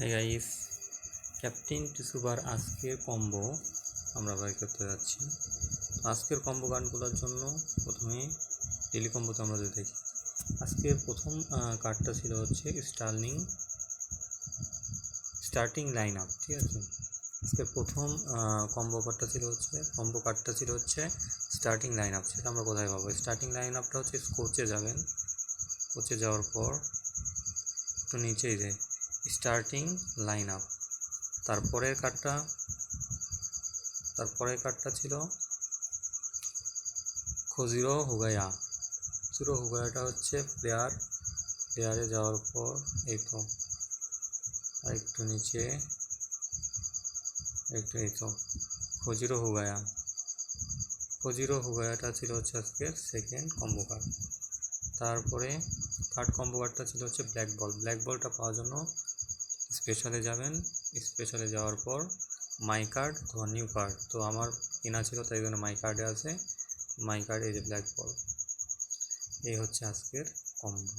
Hey guys, captain টিসুবার আজকের combo আমরা by করতে যাচ্ছি। আজকের কম্বো গানগুলোর জন্য প্রথমে ডেলি কম্বোতে আমরা যদি দেখি, আজকের প্রথম কার্ডটা ছিল হচ্ছে স্টার্টিং লাইন আপ। ঠিক আছে, আজকের প্রথম কম্বো কার্ডটা ছিল হচ্ছে স্টার্টিং লাইন আপ। সেটা আমরা কোথায় পাবো? স্টার্টিং লাইন আপটা হচ্ছে কোচে যাবেন, কোচে যাওয়ার পর একটু নিচেই যায় স্টার্টিং লাইন আপ। তারপরের কার্ডটা ছিল খুজিরো হুগায়া। খুজিরো হুগায়াটা হচ্ছে প্লেয়ারে যাওয়ার পর এই তো আরেকটু নিচে এই তো খুজিরো হুগায়াটা ছিল হচ্ছে আজকে সেকেন্ড কম্বো কার্ড। তারপরে কম্বো কার্ডটা ছিল হচ্ছে ব্ল্যাক বলটা পাওয়ার জন্য স্পেশালে যাবেন, স্পেশালে যাওয়ার পর মাই কার্ড অথবা নিউ কার্ড। তো আমার কেনা ছিল তাই জন্য মাই কার্ডে আছে মাই কার্ড, এই যে ব্ল্যাক বল। এই হচ্ছে আজকের কম্বো।